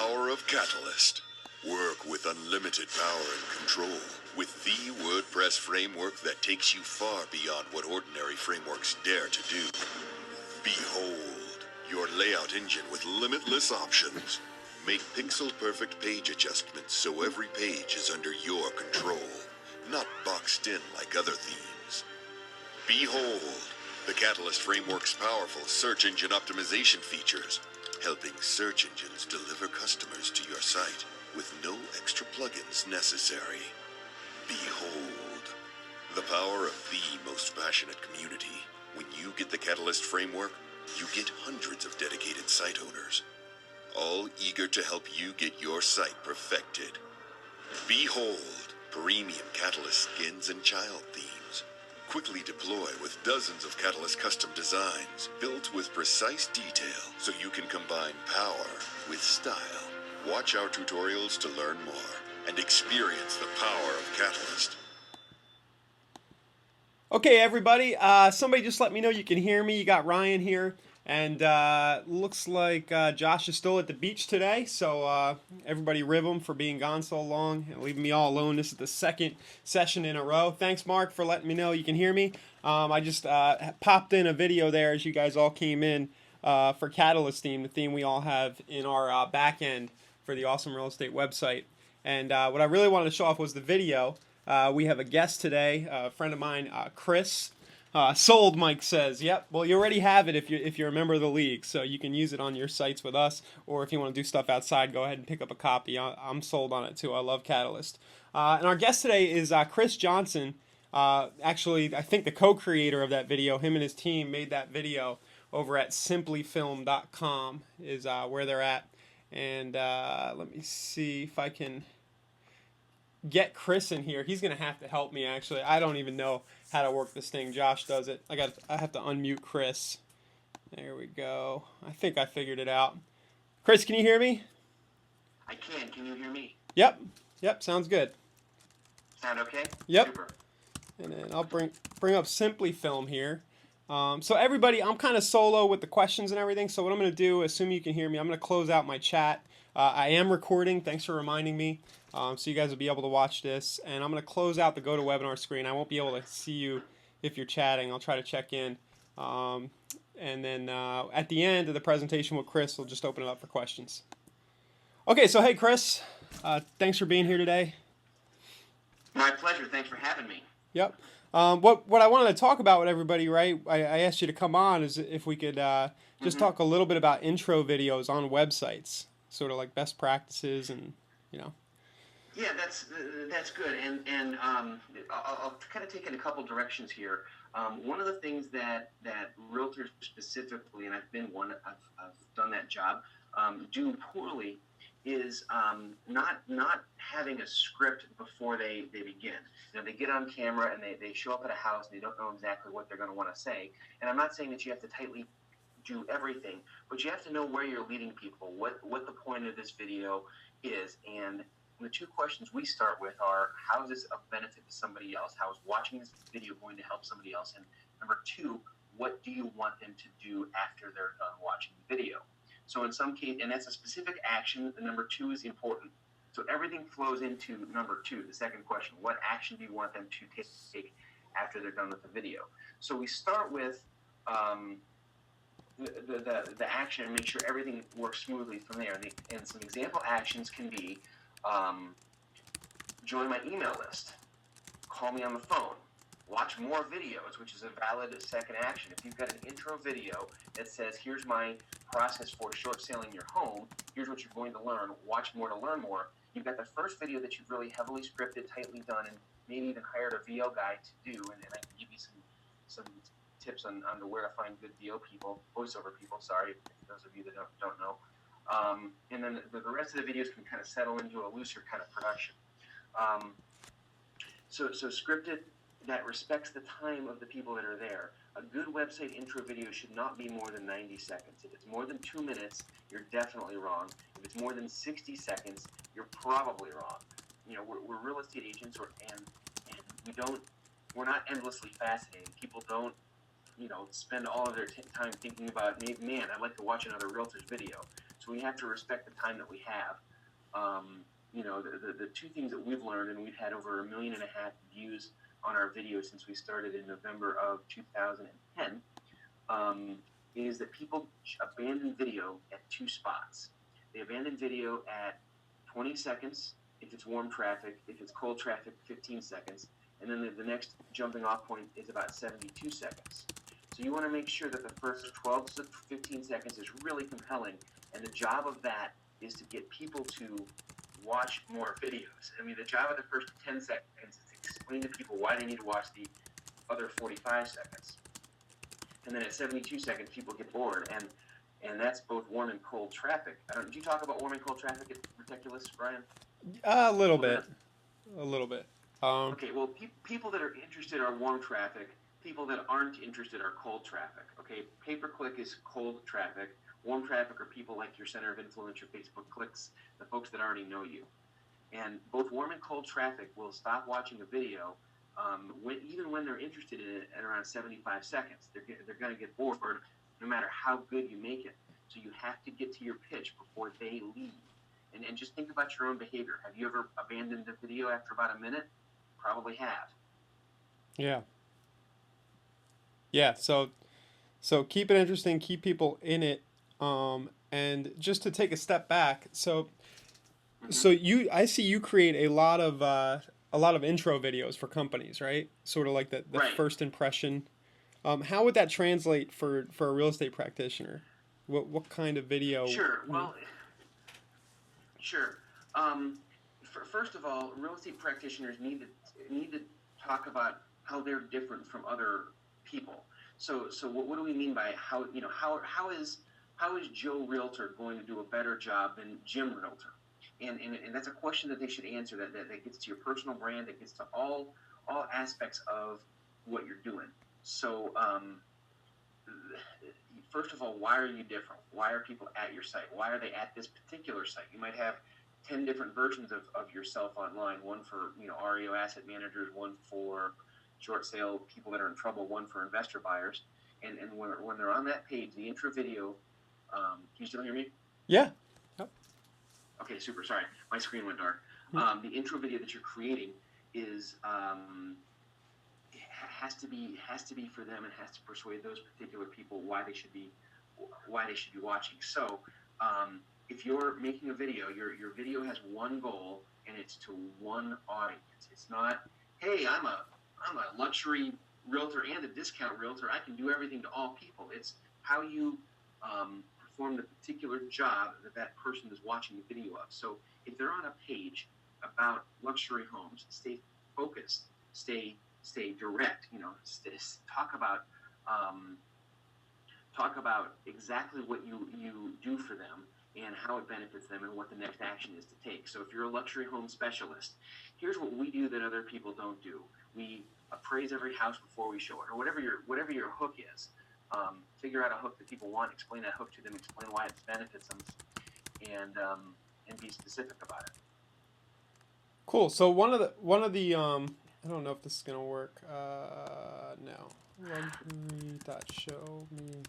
power of Catalyst. Work with unlimited power and control with the WordPress framework that takes you far beyond what ordinary frameworks dare to do. Behold, your layout engine with limitless options. Make pixel-perfect page adjustments so every page is under your control, not boxed in like other themes. Behold, the Catalyst framework's powerful search engine optimization features, helping search engines deliver customers to your site with no extra plugins necessary. Behold, the power of the most passionate community. When you get the Catalyst framework, you get hundreds of dedicated site owners, all eager to help you get your site perfected. Behold, premium Catalyst skins and child themes. Quickly deploy with dozens of Catalyst custom designs built with precise detail so you can combine power with style. Watch our tutorials to learn more and experience the power of Catalyst. Okay, everybody, somebody just let me know you can hear me. You got Ryan here, and looks like Josh is still at the beach today, so everybody rib him for being gone so long and leaving me all alone. This is the second session in a row. Thanks, Mark, for letting me know you can hear me. I just popped in a video there as you guys all came in for Catalyst theme, the theme we all have in our back end for the Awesome Real Estate website. And what I really wanted to show off was the video. We have a guest today, a friend of mine, Chris. Sold, Mike says. Yep. Well, you already have it if you're a member of the league, so you can use it on your sites with us, or if you want to do stuff outside, go ahead and pick up a copy. I'm sold on it too. I love Catalyst. And our guest today is Chris Johnson. Actually, I think the co-creator of that video. Him and his team made that video over at simplyfilm.com is where they're at. And let me see if I can get Chris in here. He's gonna have to help me. Actually, I don't even know how to work this thing. Josh does it. I have to unmute Chris. There we go. I think I figured it out. Chris, can you hear me? I can. Can you hear me? Yep. Sounds good. Sound okay? Yep. Super. And then I'll bring up Simply Film here. So everybody, I'm kind of solo with the questions and everything. So what I'm gonna do, assuming you can hear me, I'm gonna close out my chat. I am recording. Thanks for reminding me. So you guys will be able to watch this, and I'm going to close out the GoToWebinar screen. I won't be able to see you if you're chatting. I'll try to check in. And then at the end of the presentation with Chris, we'll just open it up for questions. Okay, so hey, Chris, thanks for being here today. My pleasure. Thanks for having me. Yep. What I wanted to talk about with everybody, right, I asked you to come on, is if we could just talk a little bit about intro videos on websites, sort of like best practices and, you know. Yeah, that's good, and I'll kind of take it a couple directions here. One of the things that realtors specifically, and I've been one, I've done that job, do poorly is not having a script before they begin. You know, they get on camera and they show up at a house and they don't know exactly what they're going to want to say. And I'm not saying that you have to tightly do everything, but you have to know where you're leading people, what the point of this video is, and the two questions we start with are, how is this a benefit to somebody else? How is watching this video going to help somebody else? And number two, what do you want them to do after they're done watching the video? So in some case, and that's a specific action, the number two is important. So everything flows into number two, the second question. What action do you want them to take after they're done with the video? So we start with the action and make sure everything works smoothly from there. And some example actions can be, join my email list, call me on the phone, watch more videos, which is a valid second action. If you've got an intro video that says, here's my process for short selling your home, here's what you're going to learn, watch more to learn more, you've got the first video that you've really heavily scripted, tightly done, and maybe even hired a VO guy to do, and I can give you some tips on where to find good VO people, voiceover people, sorry, those of you that don't know. And then the rest of the videos can kind of settle into a looser kind of production. So scripted that respects the time of the people that are there. A good website intro video should not be more than 90 seconds. If it's more than 2 minutes, you're definitely wrong. If it's more than 60 seconds, you're probably wrong. You know, we're real estate agents, and we're not endlessly fascinating. People don't, spend all of their time thinking about, man, I'd like to watch another realtor's video. So So we have to respect the time that we have. You know, the two things that we've learned, and we've had over 1.5 million views on our video since we started in November of 2010, is that people abandon video at 2 spots. They abandon video at 20 seconds if it's warm traffic, if it's cold traffic, 15 seconds, and then the next jumping off point is about 72 seconds. So you want to make sure that the first 12 to 15 seconds is really compelling, and the job of that is to get people to watch more videos. I mean, the job of the first 10 seconds is to explain to people why they need to watch the other 45 seconds. And then at 72 seconds, people get bored, and that's both warm and cold traffic. Did you talk about warm and cold traffic at Ridiculous, Brian? A little bit. A little bit. Okay, well, people that are interested are warm traffic. People that aren't interested are cold traffic. Okay, pay-per-click is cold traffic. Warm traffic are people like your center of influence, your Facebook clicks, the folks that already know you. And both warm and cold traffic will stop watching a video even when they're interested in it at around 75 seconds. They're going to get bored no matter how good you make it. So you have to get to your pitch before they leave. And just think about your own behavior. Have you ever abandoned a video after about a minute? Probably have. Yeah. Yeah, so keep it interesting, keep people in it, and just to take a step back, so I see you create a lot of intro videos for companies, right? Sort of like the Right. first impression. How would that translate for a real estate practitioner? What kind of video? Sure. Well, sure. First of all, real estate practitioners need to talk about how they're different from other people. So what do we mean by how is Joe Realtor going to do a better job than Jim Realtor? And that's a question that they should answer that gets to your personal brand, that gets to all aspects of what you're doing. So first of all, why are you different? Why are people at your site? Why are they at this particular site? You might have 10 different versions of yourself online, one for REO asset managers, one for short sale people that are in trouble, one for investor buyers. And when they're on that page, the intro video, can you still hear me? Yeah. Yep. Okay, super. Sorry, my screen went dark. The intro video that you're creating is has to be for them, and has to persuade those particular people why they should be watching. So if you're making a video, your video has one goal, and it's to one audience. It's not, hey, I'm a luxury realtor and a discount realtor. I can do everything to all people. It's how you perform the particular job that person is watching the video of. So if they're on a page about luxury homes, stay focused, stay direct. Talk about exactly what you do for them and how it benefits them and what the next action is to take. So if you're a luxury home specialist, here's what we do that other people don't do. We appraise every house before we show it, or whatever your hook is. Figure out a hook that people want, explain that hook to them, explain why it benefits them, and be specific about it. Cool. So one of the I don't know if this is gonna work. No. Show me.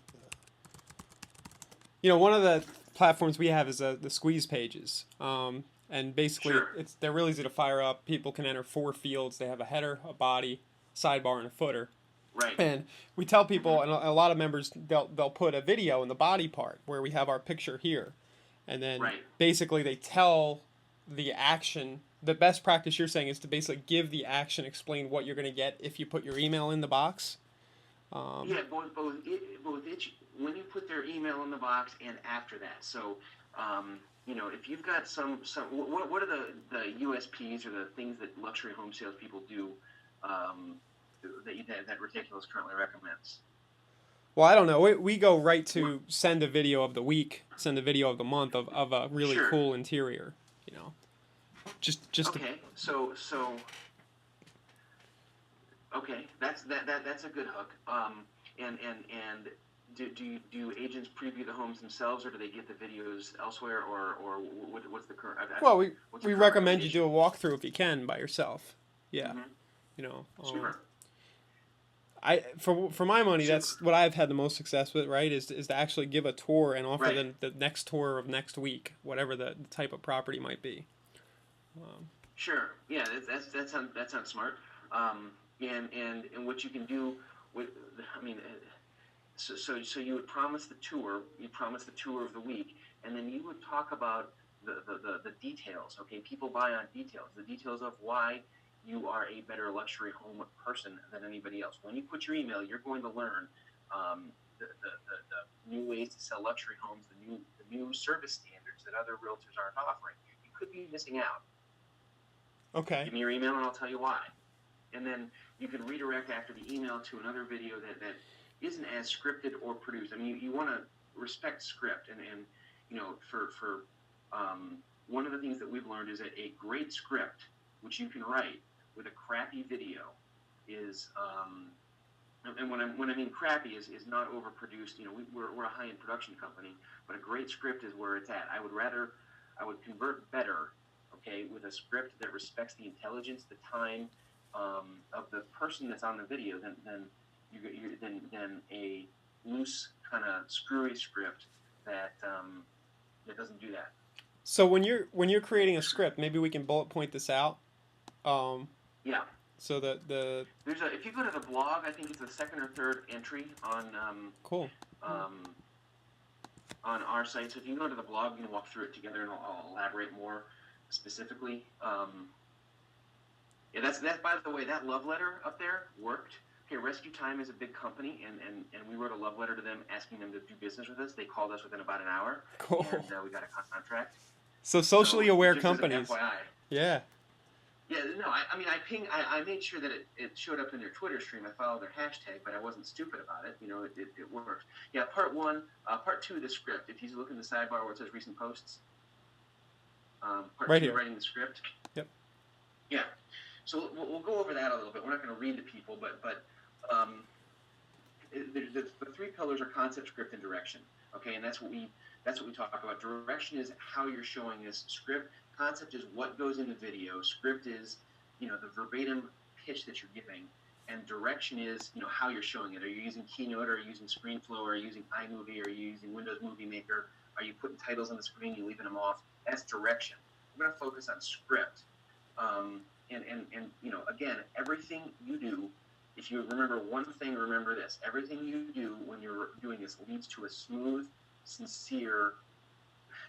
One of the platforms we have is the squeeze pages. And basically, Sure. they're really easy to fire up. People can enter 4 fields. They have a header, a body, sidebar, and a footer. Right. And we tell people, and a lot of members, they'll put a video in the body part where we have our picture here, and then Right. basically they tell the action. The best practice you're saying is to basically give the action, explain what you're going to get if you put your email in the box. Yeah, both when you put their email in the box and after that. So, if you've got some what are the USPs or the things that luxury home salespeople do that Ridiculous currently recommends? Well, I don't know. We go right to send a video of the week, send a video of the month of a really Sure. cool interior. Just Okay, so okay, that's a good hook. And do agents preview the homes themselves, or do they get the videos elsewhere, or what's the current? Well, we current recommend you recommendation? do a walkthrough if you can by yourself. Yeah, Mhm. you know. Super. For my money, Sure. that's what I've had the most success with, right? Is to actually give a tour and offer Right. them the next tour of next week, whatever the type of property might be. Sure. Yeah, that sounds smart. And what you can do with, I mean, so you would promise the tour, you promise the tour of the week, and then you would talk about the details. Okay, people buy on details, the details of why you are a better luxury home person than anybody else. When you put your email, you're going to learn the new ways to sell luxury homes, the new service standards that other realtors aren't offering. You could be missing out. Okay. Give me your email and I'll tell you why. And then you can redirect after the email to another video that isn't as scripted or produced. I mean, you want to respect script. And you know, for one of the things that we've learned is that a great script, which you can write with a crappy video, is, and when I mean crappy is not overproduced. You know, we're a high-end production company, but a great script is where it's at. I would convert better, okay, with a script that respects the intelligence, the time of the person that's on the video than a loose kind of screwy script that doesn't do that. So when you're creating a script, maybe we can bullet point this out. Yeah. So the There's if you go to the blog, I think it's the second or third entry on cool. On our site. So if you go to the blog, we can walk through it together, and I'll elaborate more specifically. Yeah, that's by the way, that love letter up there worked. Okay, Rescue Time is a big company, and we wrote a love letter to them asking them to do business with us. They called us within about an hour, Cool. and we got a contract. So socially aware just as an companies. FYI. Yeah. Yeah, no, I made sure that it showed up in their Twitter stream. I followed their hashtag, but I wasn't stupid about it. You know, it worked. Yeah, part two, the script. If you look in the sidebar where it says recent posts, part Right two, here. writing the script. Yep. Yeah. So we'll go over that a little bit. We're not going to read to people, but the three pillars are concept, script, and direction. Okay, and that's what we talk about. Direction is how you're showing this. Script, concept is what goes in the video. Script is, you know, the verbatim pitch that you're giving, and direction is, you know, how you're showing it. Are you using Keynote? Are you using ScreenFlow? Are you using iMovie? Are you using Windows Movie Maker? Are you putting titles on the screen? You leaving them off? That's direction. We're going to focus on script. And you know, again, everything you do, if you remember one thing, remember this: everything you do when you're doing this leads to a smooth, sincere,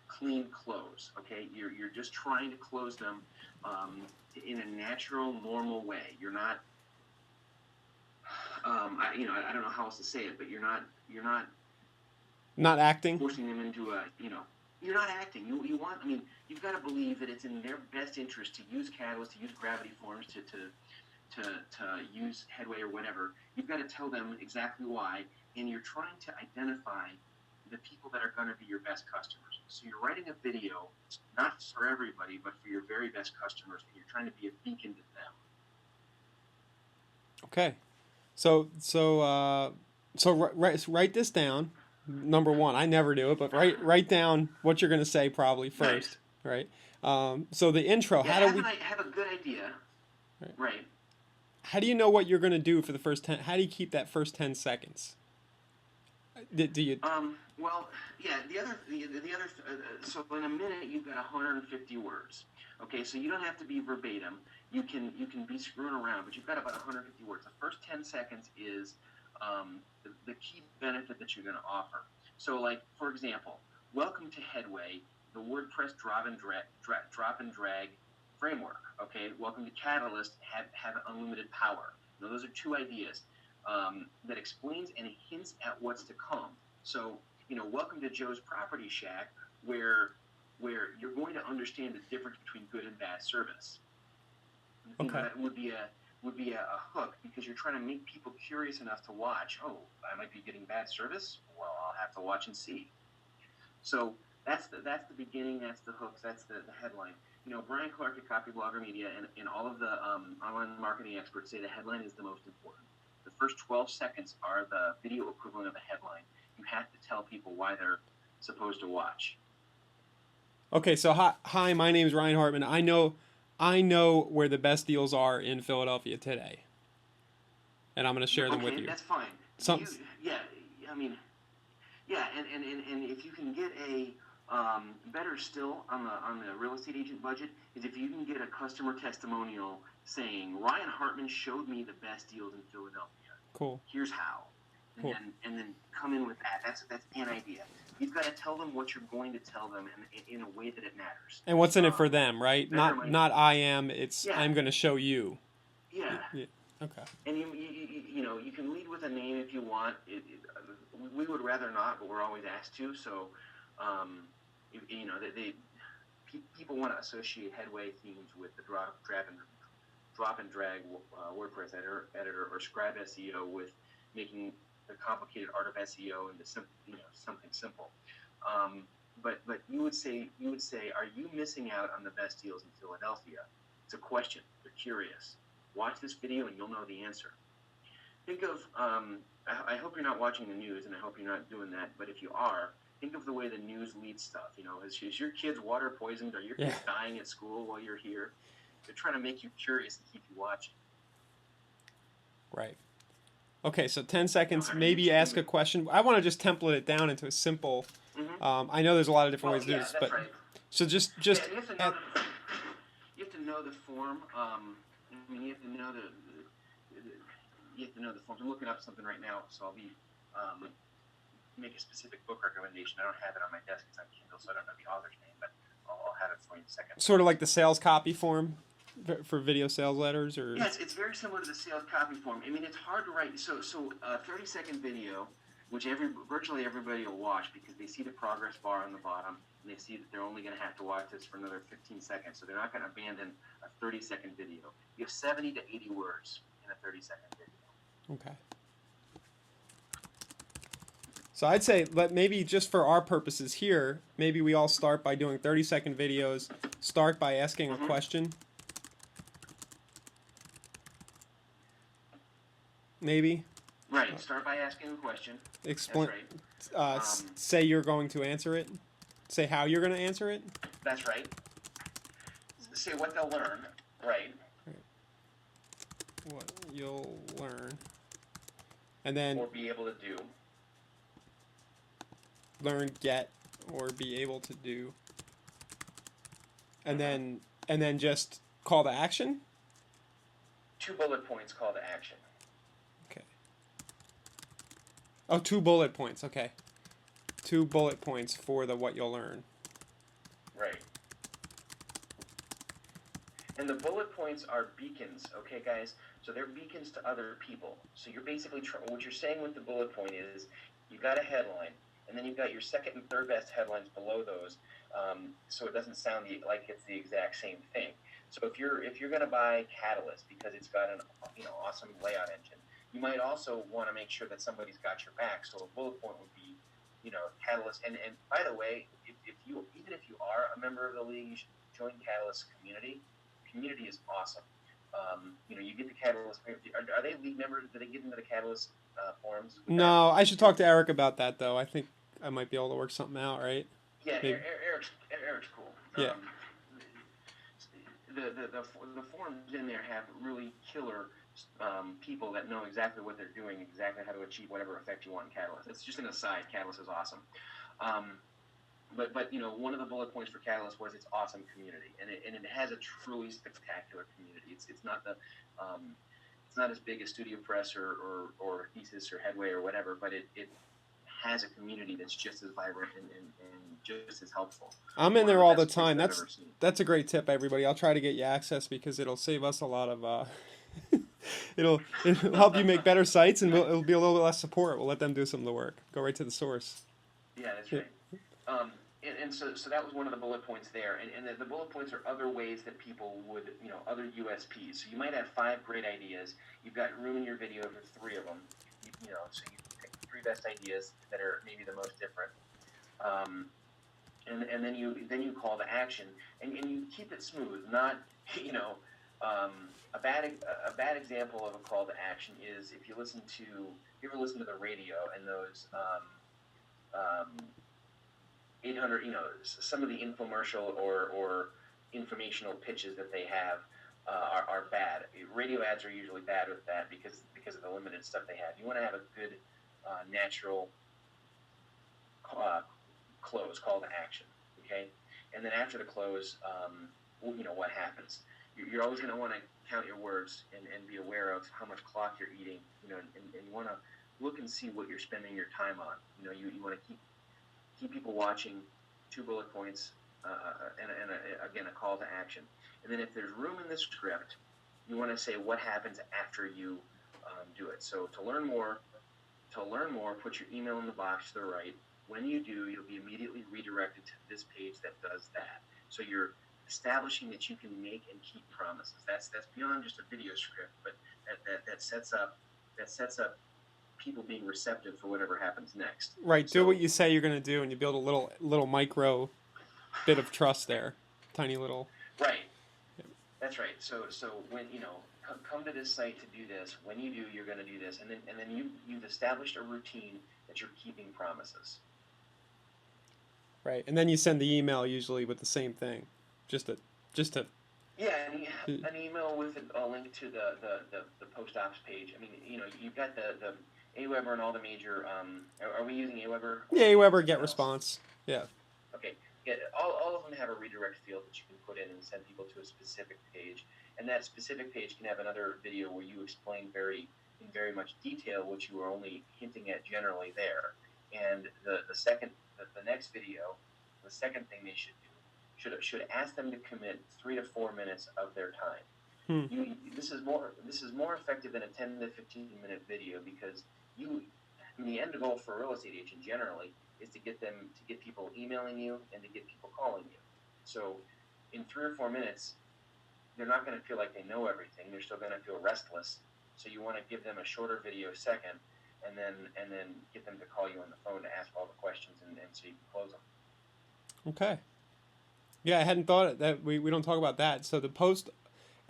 clean close. Okay, you're just trying to close them in a natural, normal way. You're not, I don't know how else to say it, but you're not acting. forcing them into a, you know. You're not acting. You want. I mean, you've got to believe that it's in their best interest to use Catalyst, to use Gravity Forms, to use Headway or whatever. You've got to tell them exactly why, and you're trying to identify the people that are going to be your best customers. So you're writing a video, not for everybody, but for your very best customers, and you're trying to be a beacon to them. Okay. So write this down. Number one, I never do it, but write down what you're going to say probably first, right? So the intro. Yeah, how do we have a good idea? Right. How do you know what you're going to do for the first 10? How do you keep that first 10 seconds? Do you? Well, yeah. The other. So in a minute, you've got 150 words. Okay, so you don't have to be verbatim. You can be screwing around, but you've got about 150 words. The first 10 seconds is the key benefit that you're going to offer. So, like, for example, welcome to Headway, the WordPress drop and drag framework. Okay, welcome to Catalyst, have unlimited power. Now, those are two ideas that explains and hints at what's to come. So, you know, welcome to Joe's Property Shack, where you're going to understand the difference between good and bad service. Okay. You know, that would be a hook, because you're trying to make people curious enough to watch. Oh, I might be getting bad service. Well, I'll have to watch and see. So that's the beginning. That's the hooks. That's the headline. You know, Brian Clark at Copy Blogger Media and all of the online marketing experts say the headline is the most important. The first 12 seconds are the video equivalent of the headline. You have to tell people why they're supposed to watch. Okay, so hi, my name is Ryan Hartman. I know where the best deals are in Philadelphia today. and I'm going to share them with Okay, you. that's fine. Some, Yeah, I mean, yeah, and if you can get a better still on the real estate agent budget is if you can get a customer testimonial saying Ryan Hartman showed me the best deals in Philadelphia. cool. Here's how, Cool. and then come in with that. That's an idea. You've got to tell them what you're going to tell them in a way that it matters. And what's in it for them, right? Not I am. It's Yeah. I'm going to show you. Yeah. Okay. And you know, you can lead with a name if you want. We would rather not, but we're always asked to. So, you know, people want to associate Headway themes with the drop and drag WordPress editor or Scribe SEO with making the complicated art of SEO into something simple. But you would say, are you missing out on the best deals in Philadelphia? It's a question. They're curious. Watch this video and you'll know the answer. Think of, I hope you're not watching the news, and I hope you're not doing that, but if you are, think of the way the news leads stuff. You know, is your kid's water poisoned? Are your kids dying at school while you're here? They're trying to make you curious and keep you watching. Right. Okay, so 10 seconds, maybe ask a question. I want to just template it down into a simple, I know there's a lot of different ways to do this, but, right. So just you have to know the form. I mean, you have to know the forms. I'm looking up something right now, so I'll be make a specific book recommendation. I don't have it on my desk. It's on Kindle, so I don't know the author's name, but I'll have it for you in a second. Sort of like the sales copy form for video sales letters, or yes, it's very similar to the sales copy form. I mean, it's hard to write. So a 30-second video, which virtually everybody will watch because they see the progress bar on the bottom, and they see that they're only going to have to watch this for another 15 seconds, so they're not going to abandon a 30-second video. You have 70 to 80 words in a 30-second video. Okay. So I'd say, maybe just for our purposes here, maybe we all start by doing 30-second videos. Start by asking a question. Maybe. Right. Start by asking a question. Explain. That's right. Say you're going to answer it. Say how you're going to answer it. That's right. Say what they'll learn. Right. What you'll learn. And then. Or be able to do. Learn, get, or be able to do. And then just call to action. 2 bullet points call to action. Okay. Oh, 2 bullet points. Okay. 2 bullet points for the what you'll learn. Right. And the bullet points are beacons, okay, guys? So they're beacons to other people. So you're basically what you're saying with the bullet point is you've got a headline, and then you've got your second and third best headlines below those, so it doesn't sound like it's the exact same thing. So if you're going to buy Catalyst because it's got an awesome layout engine, you might also want to make sure that somebody's got your back. So a bullet point would be, Catalyst. And by the way, if you are a member of the league, you should join Catalyst community. Community is awesome. You get the Catalyst. Are they league members? Do they get into the Catalyst forums? No, I should talk to Eric about that though. I think I might be able to work something out, right? Yeah, Eric's cool. Yeah. The forums in there have really killer people that know exactly what they're doing, exactly how to achieve whatever effect you want in Catalyst. It's just an aside. Catalyst is awesome. But one of the bullet points for Catalyst was its awesome community, and it has a truly spectacular community. It's not it's not as big as Studio Press or Thesis or Headway or whatever, but it has a community that's just as vibrant and just as helpful. I'm in there all the time. That's a great tip, everybody. I'll try to get you access because it'll save us a lot of. It'll help you make better sites, and it'll be a little bit less support. We'll let them do some of the work. Go right to the source. Yeah, that's right. And so that was one of the bullet points there. And the bullet points are other ways that people would, other USPs. So you might have 5 great ideas. You've got room in your video for 3 of them. So you pick the 3 best ideas that are maybe the most different. And then you call to action, and you keep it smooth. Not, a bad example of a call to action is if you ever listen to the radio and those 800, some of the infomercial or informational pitches that they have. are bad. Radio ads are usually bad with that because of the limited stuff they have. You want to have a good natural close, call to action, okay? And then after the close, what happens? You're always going to want to count your words and be aware of how much clock you're eating, and you want to look and see what you're spending your time on. You want to keep people watching, 2 bullet points, and again, a call to action. And then if there's room in the script, you want to say what happens after you do it. So to learn more, put your email in the box to the right. When you do, you'll be immediately redirected to this page that does that. So you're establishing that you can make and keep promises. That's beyond just a video script, but that sets up people being receptive for whatever happens next. Right. Do what you say you're going to do, and you build a little micro bit of trust there, tiny little. Right. That's right. So when come to this site to do this. When you do, you're going to do this, and then you've established a routine that you're keeping promises. Right, and then you send the email usually with the same thing, just to. Yeah, an email with a link to the post ops page. I mean, you've got the Aweber and all the major. Are we using Aweber? Yeah, Aweber GetResponse. Yeah. Okay. Yeah, all of them have a redirect field that you can put in and send people to a specific page, and that specific page can have another video where you explain in very much detail what you were only hinting at generally there. And the next video, the second thing they should do, should ask them to commit 3 to 4 minutes of their time. This is more effective than a 10 to 15 minute video because the end goal for a real estate agent generally is to get people emailing you and to get people calling you. So in 3 or 4 minutes, they're not going to feel like they know everything. They're still going to feel restless. So you want to give them a shorter video second, and then get them to call you on the phone to ask all the questions, and so you can close them. Okay. Yeah, I hadn't thought that we don't talk about that. So the post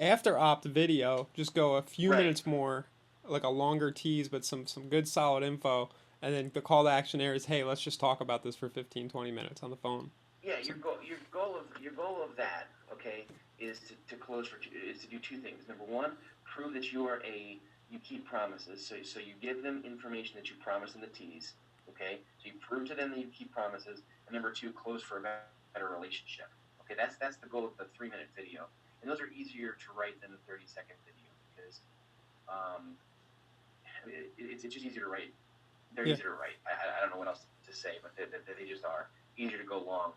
after opt video, just go a few minutes more, like a longer tease, but some good solid info. And then the call to action there is, hey, let's just talk about this for 15, 20 minutes on the phone. Yeah, your goal of that, okay, is to do 2 things. Number 1, prove that you keep promises. So you give them information that you promised in the tease, okay? So you prove to them that you keep promises. And number 2, close for a better relationship. Okay, that's the goal of the 3-minute video. And those are easier to write than the 30-second video because it's just easier to write. They're easier to write. I don't know what else to say, but they just are easier to go long.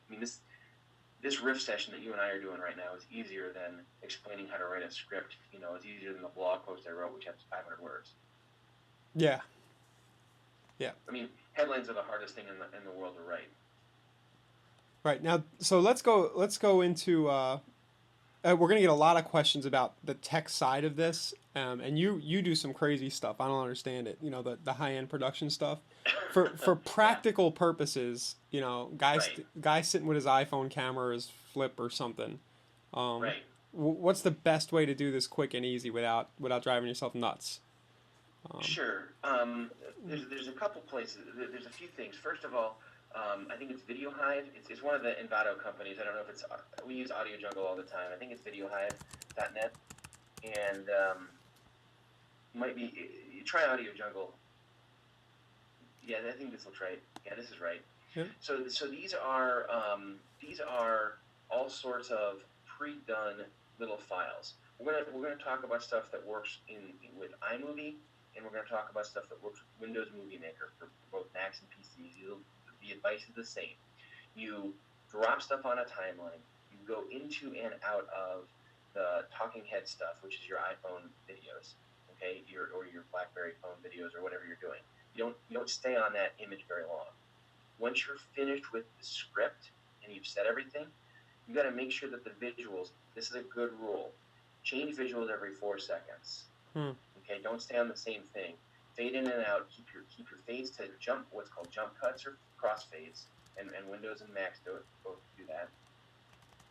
I mean, this riff session that you and I are doing right now is easier than explaining how to write a script. It's easier than the blog post I wrote, which has 500 words. Yeah. Yeah. I mean, headlines are the hardest thing in the world to write. Right now, so let's go into. We're gonna get a lot of questions about the tech side of this, and you do some crazy stuff. I don't understand it. The high end production stuff. For practical purposes, guy sitting with his iPhone camera or his flip or something. Right. What's the best way to do this quick and easy without driving yourself nuts? Sure. There's a couple places. There's a few things. First of all, I think it's VideoHive. It's one of the Envato companies. I don't know if we use Audio Jungle all the time. I think it's VideoHive.net. And might be, you try Audio Jungle. Yeah, I think this will try it. Yeah, this is right. Yeah. So these are all sorts of pre-done little files. We're gonna talk about stuff that works with iMovie, and we're gonna talk about stuff that works with Windows Movie Maker for both Macs and PCs. The advice is the same. You drop stuff on a timeline. You go into and out of the talking head stuff, which is your iPhone videos, okay, your BlackBerry phone videos or whatever you're doing. You don't stay on that image very long. Once you're finished with the script and you've said everything, you got to make sure that the visuals. This is a good rule. Change visuals every 4 seconds. Okay, don't stay on the same thing. Fade in and out. Keep your fades to what's called jump cuts or crossfades, and Windows and Macs both do that.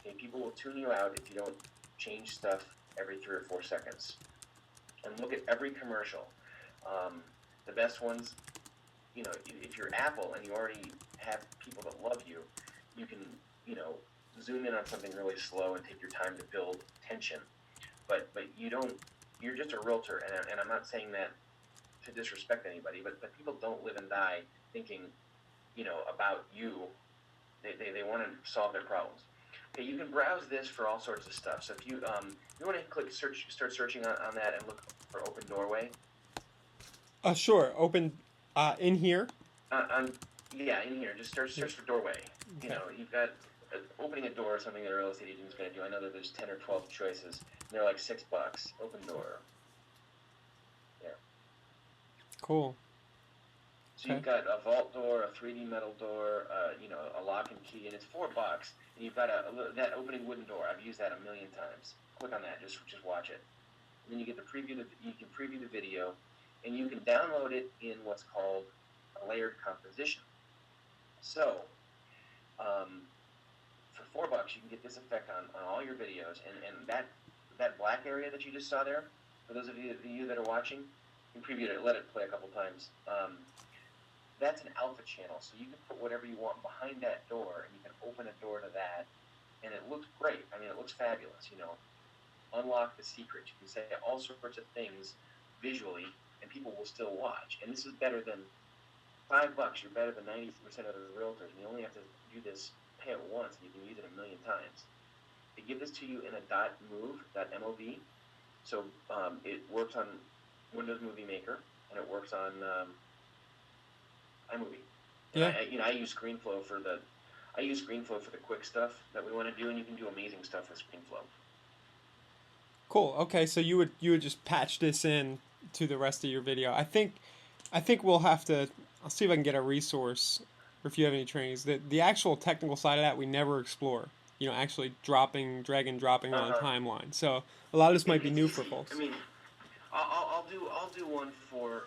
Okay, people will tune you out if you don't change stuff every 3 or 4 seconds. And look at every commercial. The best ones, if you're Apple and you already have people that love you, you can, zoom in on something really slow and take your time to build tension. But you don't. You're just a realtor, and I'm not saying that to disrespect anybody, but people don't live and die thinking, about you. They want to solve their problems. Okay, you can browse this for all sorts of stuff. So if you want to click search, start searching on that and look for open doorway. Sure. Open in here. Yeah, in here, just search for doorway. Okay. You've got opening a door, something that a real estate agent is going to do. I know that there's 10 or 12 choices. And they're like $6. Open door. Yeah. Cool. So you've got a vault door, a 3D metal door, a lock and key, and it's $4. And you've got that opening wooden door. I've used that a million times. Click on that. Just watch it. And then you get you can preview the video, and you can download it in what's called a layered composition. So, for $4, you can get this effect on all your videos, and that black area that you just saw there, for those of you that are watching, you can preview it, let it play a couple times. That's an alpha channel, so you can put whatever you want behind that door, and you can open a door to that, and it looks great. I mean, it looks fabulous. Unlock the secret. You can say all sorts of things visually, and people will still watch. And this is better than $5. You're better than 90% of the realtors, and you only have to do this, pay it once, and you can use it a million times. They give this to you in a .mov. So it works on Windows Movie Maker, and it works on iMovie. Yeah. I use ScreenFlow for the quick stuff that we want to do, and you can do amazing stuff with ScreenFlow. Cool. Okay, so you would just patch this in to the rest of your video. I think we'll have to. I'll see if I can get a resource, or if you have any trainings. The actual technical side of that we never explore. Actually drag and dropping on a timeline. So a lot of this might be new for folks. I mean, I'll do one for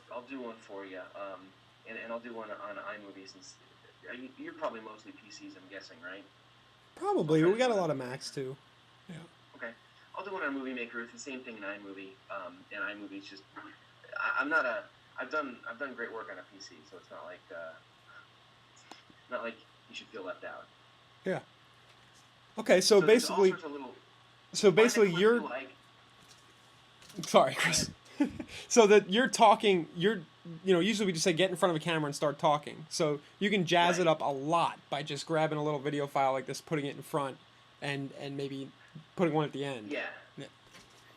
you. And I'll do one on iMovie since you're probably mostly PCs, I'm guessing, right? Probably. We got a lot of Macs too. Yeah. Okay. I'll do one on Movie Maker. It's the same thing in iMovie. And iMovie's just I've done great work on a PC, so it's not like you should feel left out. Yeah. Okay, so basically, you're. Sorry, Chris. So that you're talking, usually we just say get in front of a camera and start talking. So you can jazz it up a lot by just grabbing a little video file like this, putting it in front, and maybe putting one at the end. Yeah.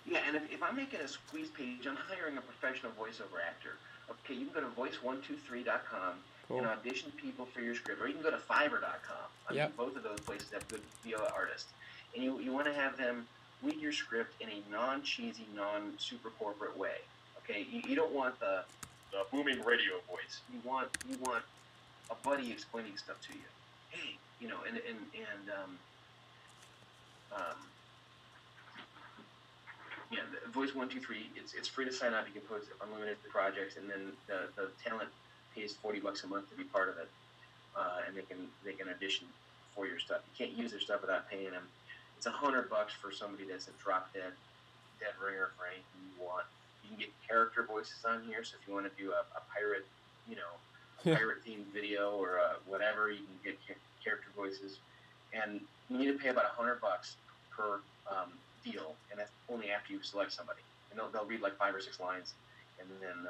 Yeah, and if I'm making a squeeze page, I'm hiring a professional voiceover actor. Okay, you can go to voice123.com and audition people for your script, or you can go to Fiverr.com. Yep. Both of those places have good VO artists. And you want to have them read your script in a non-cheesy, non-super corporate way. Okay, you don't want the booming radio voice. You want a buddy explaining stuff to you. Hey, Voice 123. It's free to sign up. You can post unlimited projects, and then the talent pays $40 a month to be part of it, and they can audition for your stuff. You can't use their stuff without paying them. It's $100 for somebody that's a drop dead ringer for anything you want. You can get character voices on here, so if you want to do a pirate, pirate themed video or whatever, you can get character voices. And you need to pay about $100 per deal, and that's only after you select somebody. And they'll read like 5 or 6 lines, and then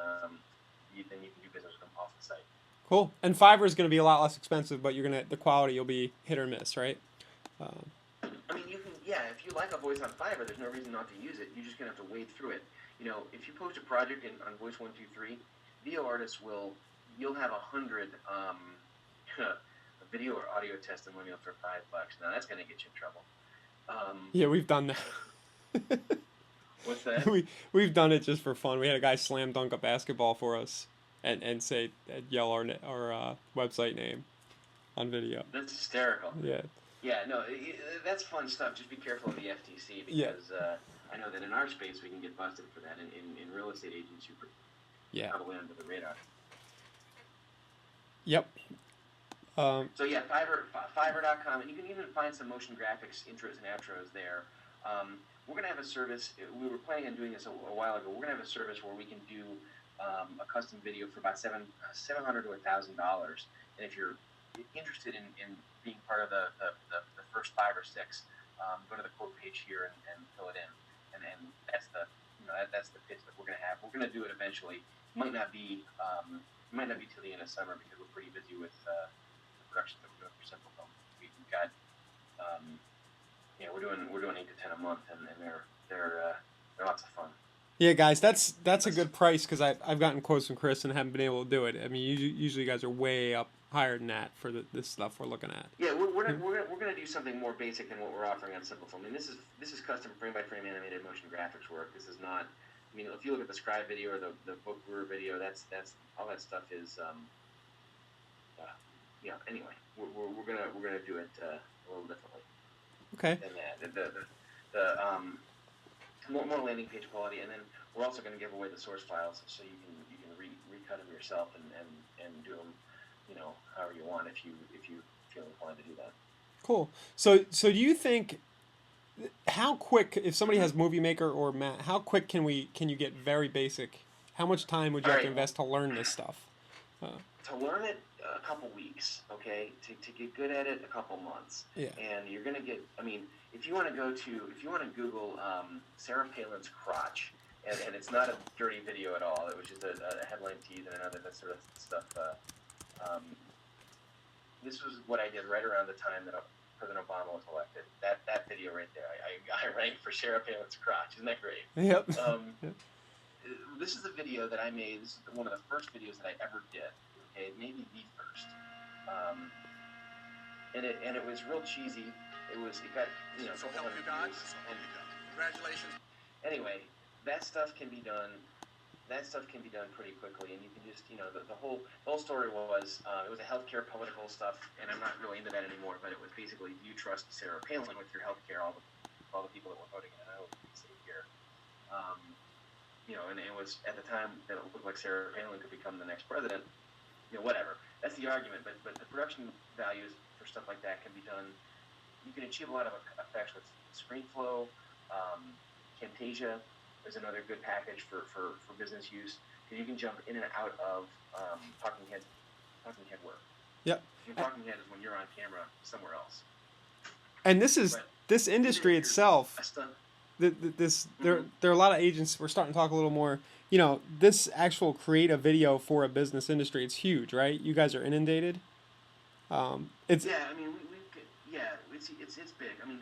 you can do business with them off the site. Cool. And Fiverr is going to be a lot less expensive, but the quality will be hit or miss, right? I mean, if you like a voice on Fiverr, there's no reason not to use it. You're just going to have to wade through it. If you post a project on Voice 123, VO artists you'll have 100 video or audio testimonial for $5. Now that's going to get you in trouble. Yeah, we've done that. What's that? We've done it just for fun. We had a guy slam dunk a basketball for us and yell our website name on video. That's hysterical. Yeah. Yeah, no, that's fun stuff. Just be careful of the FTC because I know that in our space we can get busted for that. In real estate agents, you're probably under the radar. Yep. So yeah, Fiverr.com, and you can even find some motion graphics intros and outros there. We're going to have a service. We were planning on doing this a while ago. We're going to have a service where we can do a custom video for about $700 to $1,000. And if you're interested in being part of the first 5 or 6. Go to the quote page here and fill it in, and that's the that's the pitch that we're going to have. We're going to do it eventually. Might not be till the end of summer because we're pretty busy with the productions that we're doing for Simple Film. We've got we're doing 8 to 10 a month, and they're lots of fun. Yeah, guys, that's a good price because I've gotten quotes from Chris and haven't been able to do it. I mean, usually you guys are way up higher than that for this stuff we're looking at. Yeah, we're gonna do something more basic than what we're offering on Simple Film. I mean, this is custom frame by frame animated motion graphics work. This is not. I mean, if you look at the Scribe video or the Book Brewer video, that's all that stuff is. Anyway, we're gonna do it a little differently. Okay. Than that. The more landing page quality, and then we're also going to give away the source files so you can recut them yourself and do them, however you want if you feel inclined to do that. Cool. So do you think how quick, if somebody has Movie Maker or Matt, how quick can you get very basic? How much time would you have to invest to learn this stuff? To learn it, a couple weeks, okay? To get good at it, a couple months. Yeah. And you're gonna get. I mean, if you want to Google Sarah Palin's crotch, and it's not a dirty video at all. It was just a headline tease and another that sort of stuff. This was what I did right around the time that President Obama was elected. That video right there. I ranked for Sarah Palin's crotch. Isn't that great? Yep. Yep. This is a video that I made. This is one of the first videos that I ever did. Okay, maybe the first. And it was real cheesy. It got So help you God. Congratulations. Anyway, that stuff can be done. That stuff can be done pretty quickly, and you can just the whole story was it was a healthcare political stuff, and I'm not really into that anymore. But it was basically, do you trust Sarah Palin with your healthcare? All the people that were voting in Iowa to be safe here. And it was at the time that it looked like Sarah Palin could become the next president. Whatever. That's the argument. But the production values for stuff like that can be done. You can achieve a lot of effects with ScreenFlow. Camtasia is another good package for business use. Because you can jump in and out of talking head work. Yep. Your talking head is when you're on camera somewhere else. And this industry itself. There are a lot of agents. We're starting to talk a little more. This actual create a video for a business industry. It's huge, right? You guys are inundated. It's big. I mean,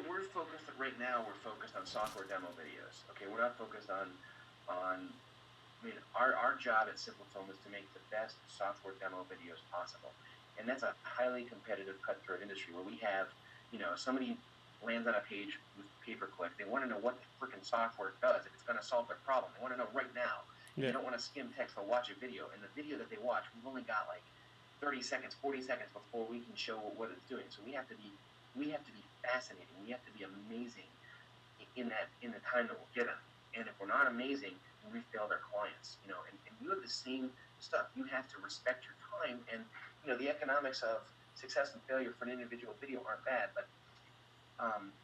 we're focused right now. We're focused on software demo videos. Okay, we're not focused on. I mean, our job at Simple Film is to make the best software demo videos possible, and that's a highly competitive, cutthroat industry where we have, somebody lands on a page with pay-per-click. They want to know what the freaking software does, if it's going to solve their problem. They want to know right now. Yeah. They don't want to skim text or watch a video. And the video that they watch, we've only got like 30 seconds, 40 seconds before we can show what it's doing. So we have to be fascinating. We have to be amazing in the time that we're given. And if we're not amazing, we fail our clients. And you have the same stuff. You have to respect your time. And the economics of success and failure for an individual video aren't bad, but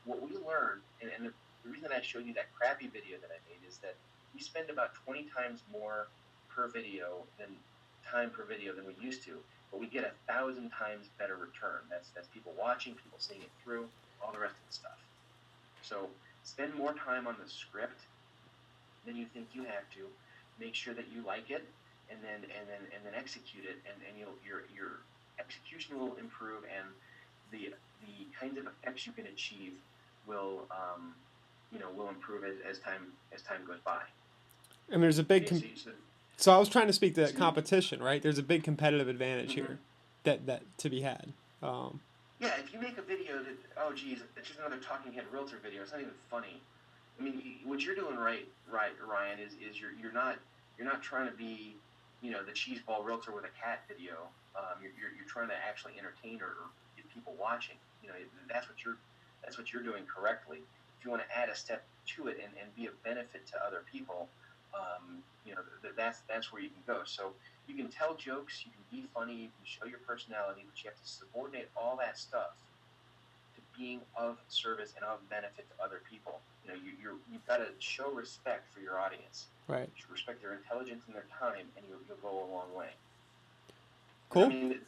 what we learned, and the reason I showed you that crappy video that I made is that we spend about 20 times more per video than we used to, but we get 1,000 times better return. That's people watching, people seeing it through, all the rest of the stuff. So spend more time on the script than you think you have to. Make sure that you like it, and then execute it, and your execution will improve, and the kinds of effects you can achieve will improve as time goes by. And there's a big so I was trying to speak to competition, right? There's a big competitive advantage here that to be had. Yeah, if you make a video that it's just another talking head realtor video. It's not even funny. I mean, what you're doing right, Ryan, is you're not trying to be the cheeseball realtor with a cat video. You're trying to actually entertain or get people watching. That's what you're doing correctly. If you want to add a step to it and be a benefit to other people, that's where you can go. So you can tell jokes, you can be funny, you can show your personality, but you have to subordinate all that stuff to being of service and of benefit to other people. You've got to show respect for your audience. Right. You respect their intelligence and their time, and you'll go a long way. Cool. I mean,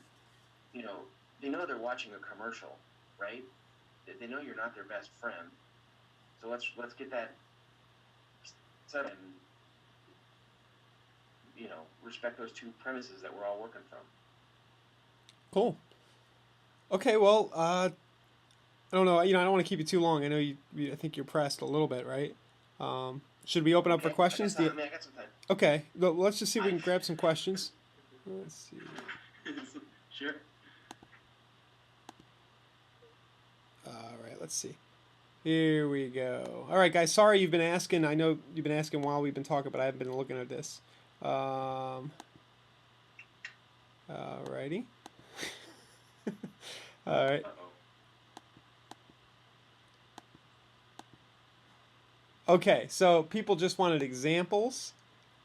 they know they're watching a commercial, right? they know you're not their best friend. So let's get that set and respect those two premises that we're all working from. Cool. Okay, well, I don't know. I don't want to keep you too long. I know I think you're pressed a little bit, right? Should we open up for questions? I got some time. Okay, let's just see if we can grab some questions. Let's see. Sure. All right, let's see. Here we go. All right, guys. Sorry you've been asking. I know you've been asking while we've been talking, but I haven't been looking at this. All righty. All right. Okay, so people just wanted examples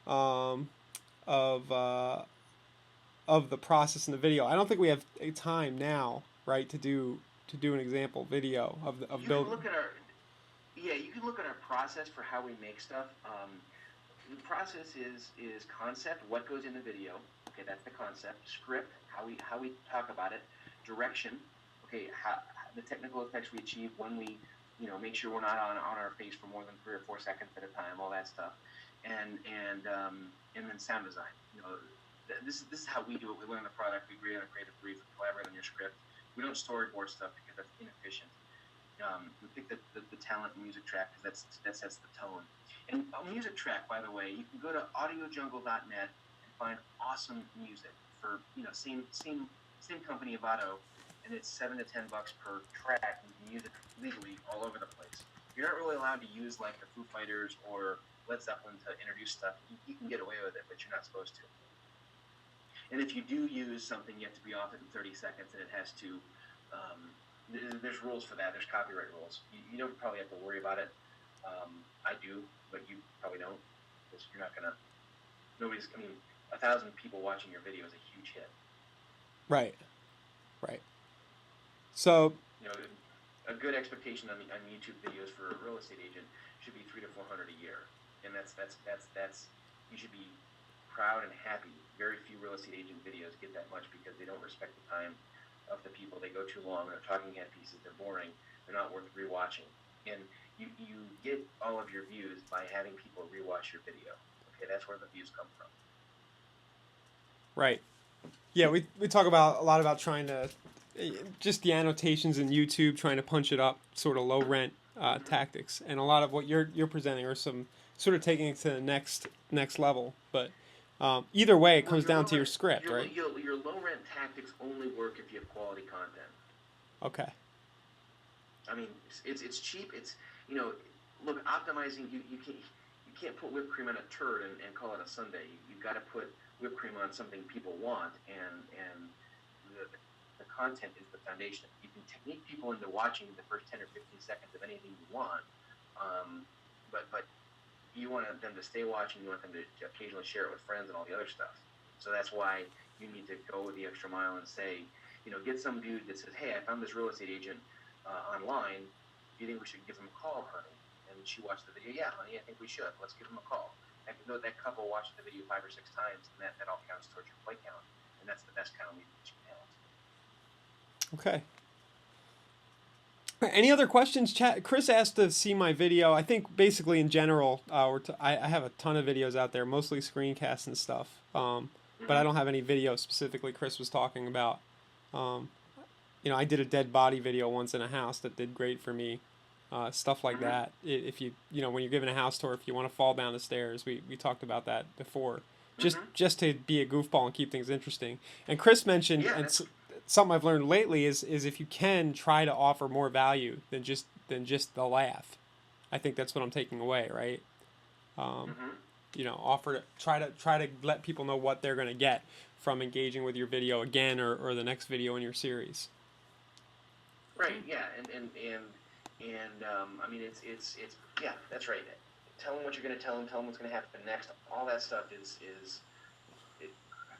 of the process in the video. I don't think we have a time now, right, to do an example video of building. You can look at our process for how we make stuff. The process is concept, what goes in the video. Okay, that's the concept. Script, how we talk about it. Direction, okay, how the technical effects we achieve when we make sure we're not on our face for more than 3 or 4 seconds at a time, all that stuff, and then sound design. This is how we do it. We learn the product, we agree on a creative brief, we collaborate on your script. We don't storyboard stuff because that's inefficient. We pick the talent music track because that sets the tone. And a music track, by the way, you can go to audiojungle.net and find awesome music for same company Avato, and it's $7 to $10 per track. You can use it legally all over the place. You're not really allowed to use like the Foo Fighters or Led Zeppelin to introduce stuff. You can get away with it, but you're not supposed to. And if you do use something, you have to be off it in 30 seconds, and it has to. There's rules for that. There's copyright rules. You don't probably have to worry about it. I do, but you probably don't, because you're not gonna. 1,000 people watching your video is a huge hit. Right. So. A good expectation on YouTube videos for a real estate agent should be $300 to $400 a year, and that's you should be proud and happy. Very few real estate agent videos get that much because they don't respect the time of the people. They go too long. They're talking head pieces. They're boring. They're not worth rewatching. And you get all of your views by having people rewatch your video. Okay, that's where the views come from. Right. Yeah, we talk a lot about trying to just the annotations in YouTube, trying to punch it up, sort of low rent tactics, and a lot of what you're presenting are some sort of taking it to the next level. But either way, it comes down to your script, right? Your low rent tactics only work if you have quality content. Okay. I mean, it's cheap. It's look, optimizing you can't put whipped cream on a turd and call it a sundae. You've got to put whipped cream on something people want, and the content is the foundation. You can technique people into watching the first 10 or 15 seconds of anything you want, but you want them to stay watching. You want them to occasionally share it with friends and all the other stuff. So that's why you need to go the extra mile and say, get some dude that says, hey, I found this real estate agent online. Do you think we should give him a call, honey? And she watched the video. Yeah, honey, I think we should. Let's give him a call. That couple watched the video 5 or 6 times, and that all counts towards your play count. And that's the best kind of lead that you can have. Okay. Any other questions? Chris asked to see my video. I think basically in general, I have a ton of videos out there, mostly screencasts and stuff. But I don't have any video specifically Chris was talking about. I did a dead body video once in a house that did great for me. Stuff like that. If you when you're giving a house tour, if you want to fall down the stairs, we talked about that before. Just to be a goofball and keep things interesting. And Chris mentioned, something I've learned lately is if you can try to offer more value than just the laugh. I think that's what I'm taking away, right? Try to let people know what they're going to get from engaging with your video again or the next video in your series. Right. Yeah. And I mean it's yeah, that's right. Tell them what you're going to tell them what's going to happen next. All that stuff is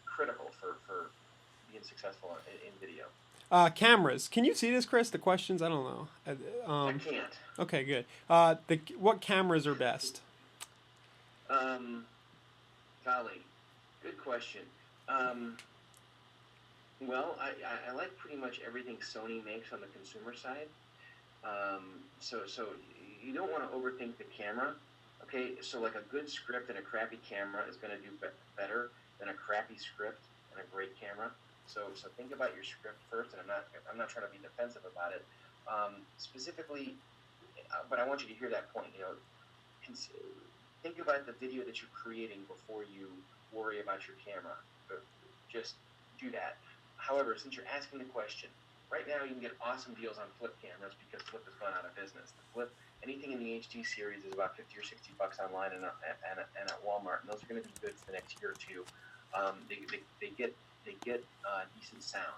critical for being successful in video. Cameras. Can you see this, Chris? The questions? I don't know. I can't. Okay, good. What cameras are best? Golly, good question. Well, I like pretty much everything Sony makes on the consumer side. So you don't want to overthink the camera. Okay, so like a good script and a crappy camera is going to do better than a crappy script and a great camera. So think about your script first, and I'm not trying to be defensive about it. Specifically, but I want you to hear that point. Think about the video that you're creating before you worry about your camera. But just do that. However, since you're asking the question, right now you can get awesome deals on flip cameras because Flip has gone out of business. The Flip, anything in the HD series is about $50 or $60 online and at Walmart, and those are going to be good for the next year or two. They get decent sound.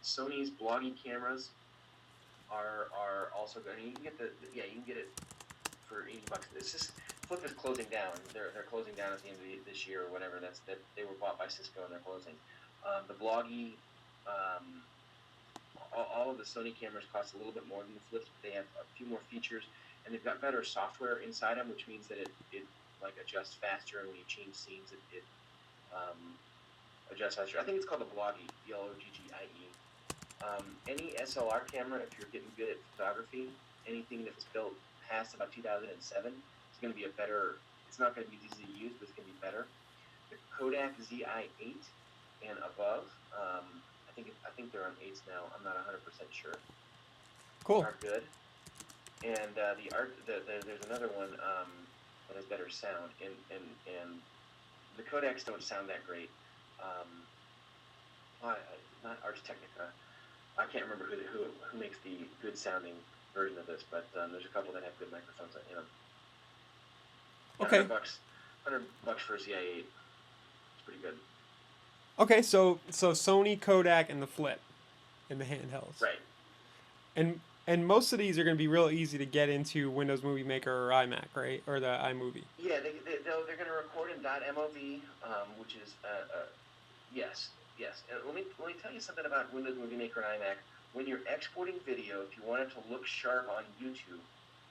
Sony's Bloggy cameras are also good. And you can get you can get it for $80. It's just Flip is closing down. They're closing down at the end of this year or whatever. That they were bought by Cisco and they're closing. The Bloggy, all of the Sony cameras cost a little bit more than the Flips, but they have a few more features and they've got better software inside them, which means that it like adjusts faster, and when you change scenes, it adjusts faster. I think it's called the Bloggy, Bloggie. Any SLR camera, if you're getting good at photography, anything that's built past about 2007, it's going to be a better. It's not going to be easy to use, but it's going to be better. The Kodak ZI-8 and above, I think they're on 8s now. I'm not 100% sure. Cool. Are good. And there's another one that has better sound, and the Kodaks don't sound that great. Not Ars Technica. I can't remember who makes the good sounding version of this, but there's a couple that have good microphones in them. Okay. $100 for a ZI-8. It's pretty good. Okay, so Sony, Kodak, and the Flip, and the handhelds. Right. And most of these are going to be real easy to get into Windows Movie Maker or iMac, right? Or the iMovie. Yeah, they're going to record in .mov, which is yes. And let me tell you something about Windows Movie Maker and iMac. When you're exporting video, if you want it to look sharp on YouTube,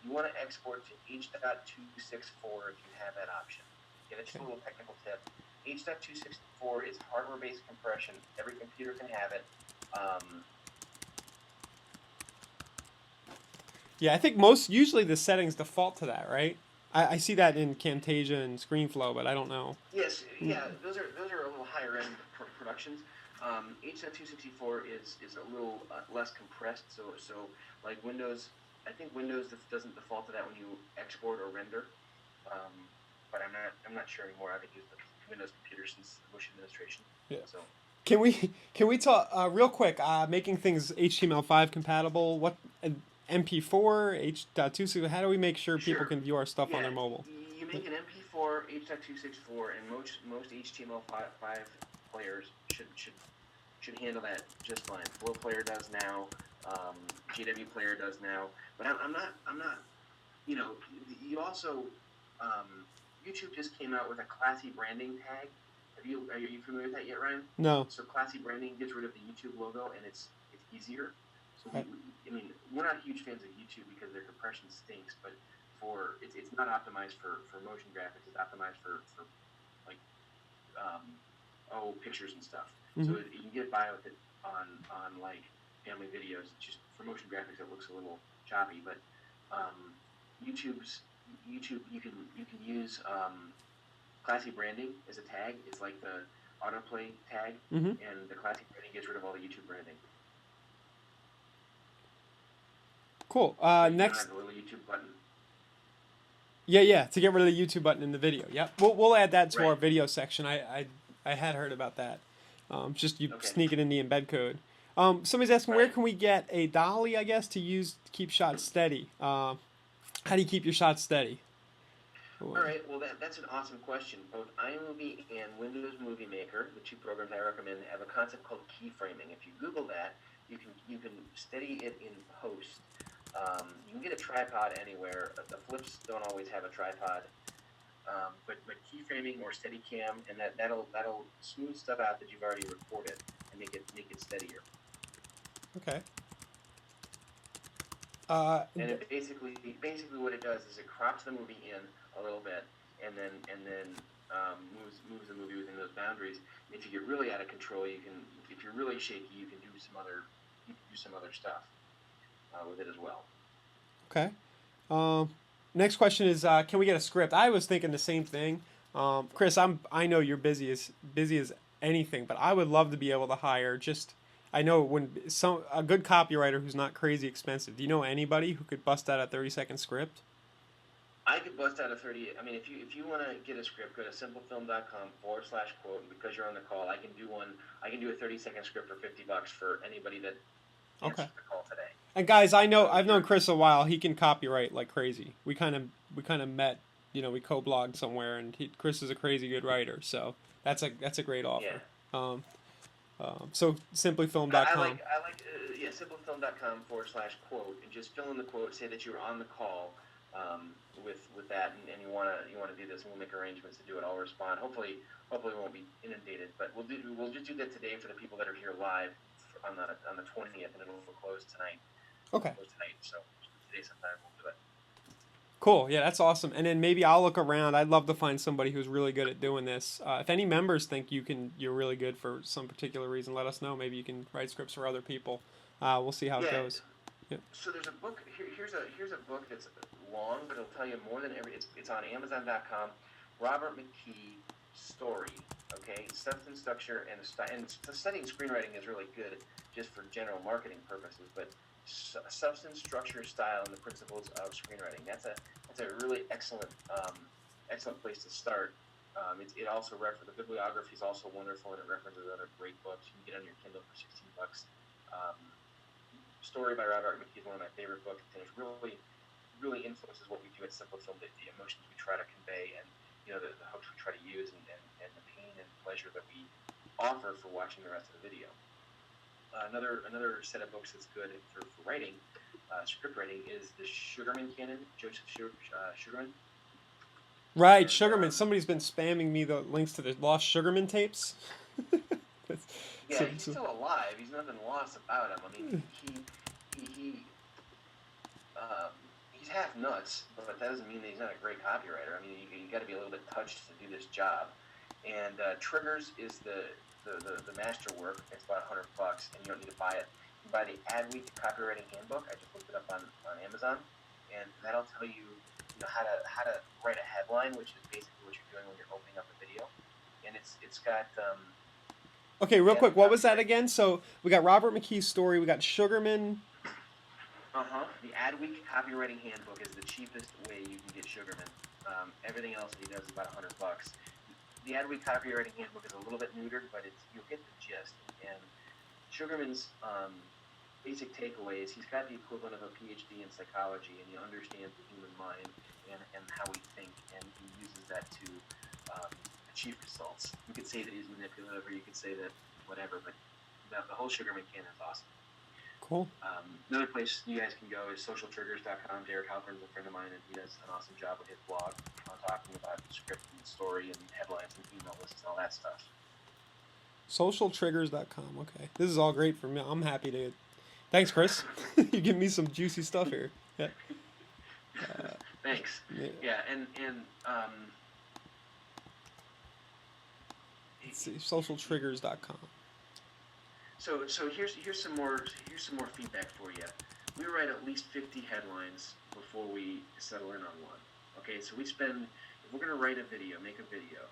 you want to export to H.264 if you have that option. Yeah, that's just a little technical tip. H.264 is hardware-based compression. Every computer can have it. Yeah, I think usually the settings default to that, right? I see that in Camtasia and ScreenFlow, but I don't know. Yes, yeah, those are a little higher end productions. H.264 is a little less compressed, so like Windows, I think Windows doesn't default to that when you export or render. But I'm not sure anymore. I haven't used the Windows computer since the Bush administration. Yeah. So Can we talk real quick? Making things HTML5 compatible. What MP4 H.264? How do we make sure people can view our stuff on their mobile? You make an MP4 H.264, and most HTML5 players should handle that just fine. Flow Player does now. GW Player does now. But I'm not. You also. YouTube just came out with a classy branding tag. Are you familiar with that yet, Ryan? No. So classy branding gets rid of the YouTube logo, and it's easier. So we're not huge fans of YouTube because their compression stinks, but it's not optimized for motion graphics. It's optimized for like pictures and stuff. Mm-hmm. So you can get by with it on like family videos. It's just for motion graphics, it looks a little choppy, but YouTube you can use classy branding as a tag. It's like the autoplay tag, mm-hmm. and the classy branding gets rid of all the YouTube branding. Cool. So Next. have a little YouTube button. Yeah, to get rid of the YouTube button in the video. Yep. We'll add that to Right. our video section. I had heard about that. Just you sneak it in the embed code. Somebody's asking where can we get a dolly, I guess, to keep shots steady. How do you keep your shots steady? All right, well, that's an awesome question. Both iMovie and Windows Movie Maker, the two programs I recommend, have a concept called keyframing. If you Google that, you can steady it in post. You can get a tripod anywhere. The Flips don't always have a tripod, but keyframing or Steadicam, and that'll smooth stuff out that you've already recorded and make it steadier. Okay. And it basically what it does is it crops the movie in a little bit, and then moves the movie within those boundaries. And if you get really out of control, if you're really shaky, you can do some other stuff. with it as well. Okay. Next question is, can we get a script? I was thinking the same thing. Chris, I know you're busy as anything, but I would love to be able to hire just. I know when some a good copywriter who's not crazy expensive. Do you know anybody who could bust out a 30-second script? I could bust out a 30. I mean, if you want to get a script, go to simplefilm.com/quote. And because you're on the call, I can do one. I can do a 30-second script for $50 for anybody that Okay. answers the call today. And guys, I've known Chris a while. He can copyright like crazy. We kind of met. We co-blogged somewhere, and Chris is a crazy good writer. So that's a great offer. Yeah. So simplyfilm.com. I like simplefilm.com/quote, and just fill in the quote. Say that you're on the call with that, and you want to do this, and we'll make arrangements to do it. I'll respond. Hopefully we won't be inundated, but we'll just do that today for the people that are here live on the 20th, and it'll close tonight. Okay. Close tonight, so today sometime we'll do it. Cool. Yeah, that's awesome. And then maybe I'll look around. I'd love to find somebody who's really good at doing this. If any members think you're really good for some particular reason, let us know. Maybe you can write scripts for other people. We'll see how it goes. Yep. So there's a book. Here's a book that's long, but it'll tell you more than every. It's on Amazon.com. Robert McKee Story. Okay, substance, structure, and studying screenwriting is really good just for general marketing purposes. But substance, structure, style, and the principles of screenwriting. That's a really excellent place to start. It also the bibliography is also wonderful, and it references other great books. You can get on your Kindle for $16. Story by Robert McKee is one of my favorite books, and it really influences what we do at Simple Film, the emotions we try to convey, and the hooks we try to use, and the pain and pleasure that we offer for watching the rest of the video. Another set of books that's good for writing, script writing, is the Sugarman Canon, Joseph Sugarman. Right, Sugarman. Somebody's been spamming me the links to the Lost Sugarman tapes. Yeah, he's still alive. He's nothing lost about him. I mean, he's half nuts, but that doesn't mean that he's not a great copywriter. I mean, you got to be a little bit touched to do this job. And Triggers is the masterwork. It's about $100, and you don't need to buy it. You buy the Adweek Copywriting Handbook. I just looked it up on Amazon, and that'll tell you how to write a headline, which is basically what you're doing when you're opening up a video. And it's got Okay, real quick, what was that again? So we got Robert McKee's Story, we got Sugarman. The Adweek Copywriting Handbook is the cheapest way you can get Sugarman. Everything else that he does is about $100. The Adweek Copywriting Handbook is a little bit neutered, but you'll get the gist. And Sugarman's basic takeaways, he's got the equivalent of a PhD in psychology, and he understands the human mind and how we think, and he uses that to achieve results. You could say that he's manipulative, or you could say that whatever, but the whole Sugarman Canon is awesome. Cool. Another place you guys can go is socialtriggers.com. Derek Halpern's a friend of mine, and he does an awesome job with his blog on talking about script and story and headlines and email lists and all that stuff. Socialtriggers.com. Okay, this is all great for me. I'm happy to. Thanks, Chris. You give me some juicy stuff here. Yeah. Thanks. Yeah, and let's see, socialtriggers.com. So here's some more feedback for you. We write at least 50 headlines before we settle in on one. Okay, so if we're gonna write a video, make a video,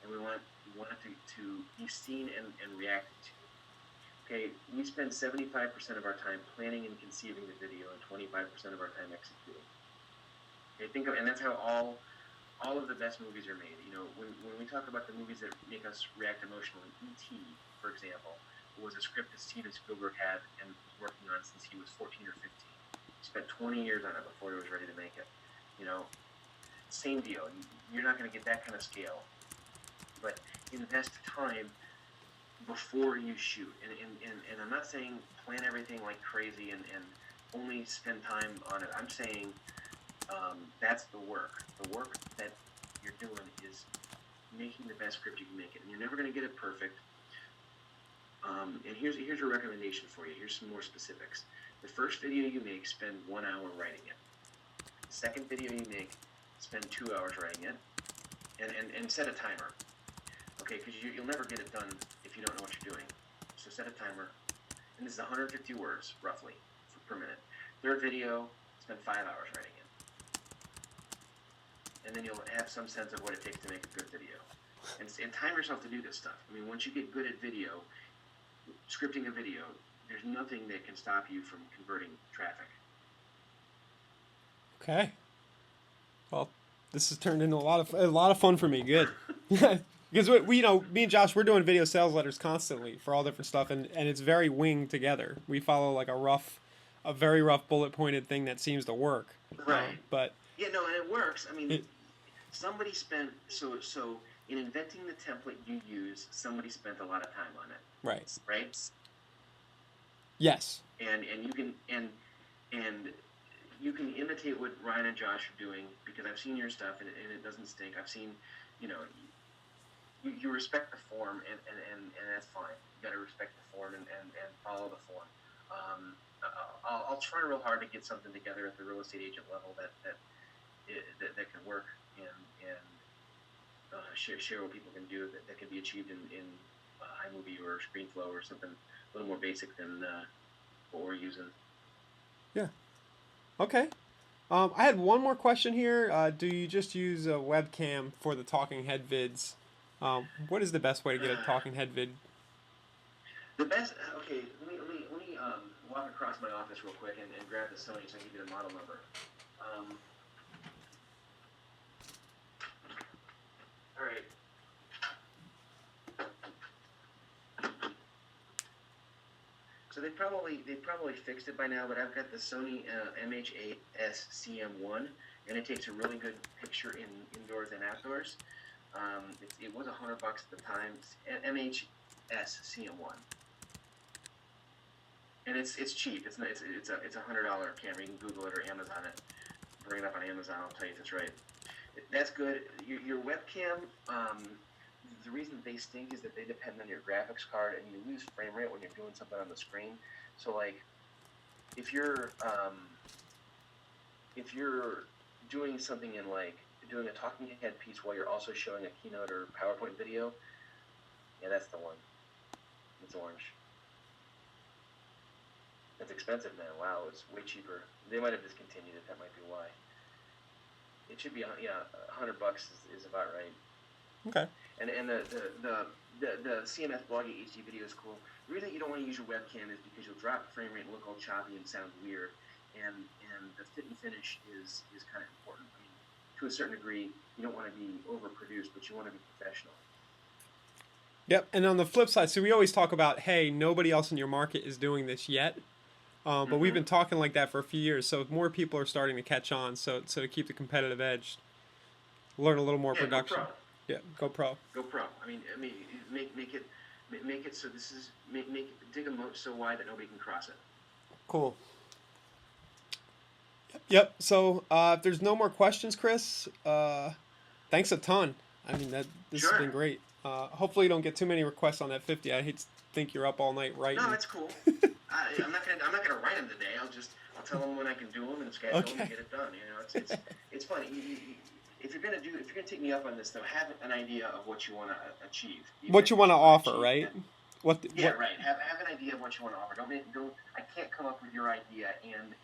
and we want it to be seen and reacted to. Okay, we spend 75% of our time planning and conceiving the video, and 25% of our time executing. Okay, and that's how all of the best movies are made. When we talk about the movies that make us react emotionally, E.T., for example, was a script that Steven Spielberg had and was working on since he was 14 or 15. He spent 20 years on it before he was ready to make it. Same deal. You're not going to get that kind of scale, but invest time before you shoot. And I'm not saying plan everything like crazy and only spend time on it. I'm saying that's the work. The work that you're doing is making the best script you can make it. And you're never going to get it perfect. And here's a recommendation for you. Here's some more specifics. The first video you make, spend 1 hour writing it. The second video you make, spend 2 hours writing it. And set a timer. Okay, because you'll never get it done if you don't know what you're doing. So set a timer. And this is 150 words, roughly, per minute. Third video, spend 5 hours writing it. And then you'll have some sense of what it takes to make a good video. And time yourself to do this stuff. I mean, once you get good at video, scripting a video, there's nothing that can stop you from converting traffic. Okay. Well, this has turned into a lot of fun for me. Good. Because we, me and Josh, we're doing video sales letters constantly for all different stuff, and it's very winged together. We follow like a very rough bullet pointed thing that seems to work. Right. But yeah, no, and it works. I mean, somebody spent so in inventing the template you use, somebody spent a lot of time on it. Right. Right. Yes. And you can imitate what Ryan and Josh are doing, because I've seen your stuff and it doesn't stink. I've seen, you respect the form and that's fine. You got to respect the form and follow the form. I'll try real hard to get something together at the real estate agent level that can work and share what people can do that can be achieved in iMovie or ScreenFlow or something a little more basic than what we're using. Yeah. Okay. I had one more question here. Do you just use a webcam for the talking head vids? What is the best way to get a talking head vid? The best. Okay, let me walk across my office real quick and grab the Sony so I can give you the model number. All right. So they probably fixed it by now, but I've got the Sony MH8S CM1, and it takes a really good picture in indoors and outdoors. It was $100 at the time. MHS CM1, and it's cheap. It's a $100 camera. You can Google it or Amazon it. Bring it up on Amazon. I'll tell you if it's right. That's good. Your webcam. The reason they stink is that they depend on your graphics card, and you lose frame rate when you're doing something on the screen. So, like, if you're doing something in, like, doing a talking head piece while you're also showing a keynote or PowerPoint video, yeah, that's the one. It's orange. It's expensive now. Wow, it's way cheaper. They might have discontinued it. That might be why. It should be, $100 is about right. Okay. And the CMS Blogging HD video is cool. The reason you don't want to use your webcam is because you'll drop frame rate and look all choppy and sound weird. And the fit and finish is kind of important. I mean, to a certain degree, you don't want to be overproduced, but you want to be professional. Yep. And on the flip side, so we always talk about, hey, nobody else in your market is doing this yet. But we've been talking like that for a few years, so more people are starting to catch on. So to keep the competitive edge, learn a little more production. Go pro. Yeah, go pro. Go pro. I mean, make it so this is dig a moat so wide that nobody can cross it. Cool. Yep. So if there's no more questions, Chris, thanks a ton. I mean this has been great. Hopefully you don't get too many requests on that 50. I hate to think you're up all night writing. No, that's cool. I'm not gonna write them today. I'll tell them when I can do them and schedule them and get it done. It's funny. If you're gonna take me up on this, though, have an idea of what you want to achieve. What you want to offer, right? Right. Have an idea of what you want to offer. Don't. I can't come up with your idea and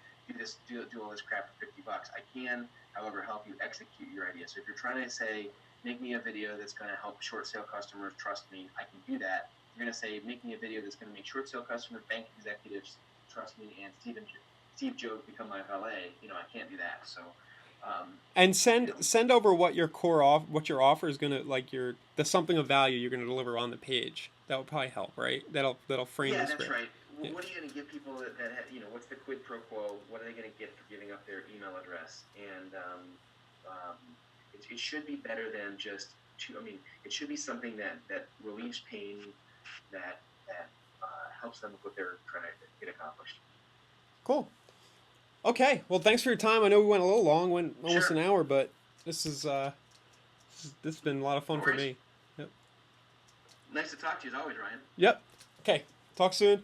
do all this crap for $50. I can, however, help you execute your idea. So if you're trying to say, make me a video that's going to help short sale customers trust me, I can do that. You're going to say, make me a video that's going to make short sale customers, bank executives trust me, and Steve Jobs become my valet. I can't do that. So. And send over what your what your offer is gonna the something of value you're gonna deliver on the page. That would probably help, right? That'll frame the script. Yeah, that's right. Yeah. What are you gonna give people that what's the quid pro quo? What are they gonna get for giving up their email address? And it should be better than just it should be something that relieves pain, that helps them with what they're trying to get accomplished. Cool. Okay, well, thanks for your time. I know we went a little long, went almost an hour, but this has been a lot of fun for me. Yep. Nice to talk to you as always, Ryan. Yep. Okay, talk soon.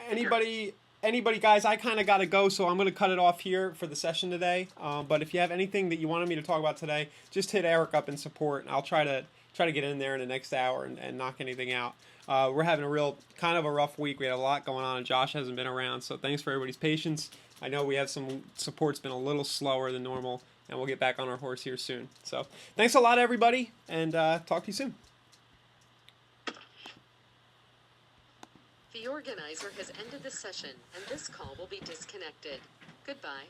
Anybody anybody, guys, I kind of got to go, so I'm going to cut it off here for the session today. But if you have anything that you wanted me to talk about today, just hit Eric up in support, and I'll try to get in there in the next hour and knock anything out. We're having a real kind of a rough week. We had a lot going on, and Josh hasn't been around, so thanks for everybody's patience. I know we have some support's been a little slower than normal, and we'll get back on our horse here soon. So thanks a lot, everybody, and talk to you soon. The organizer has ended the session, and this call will be disconnected. Goodbye.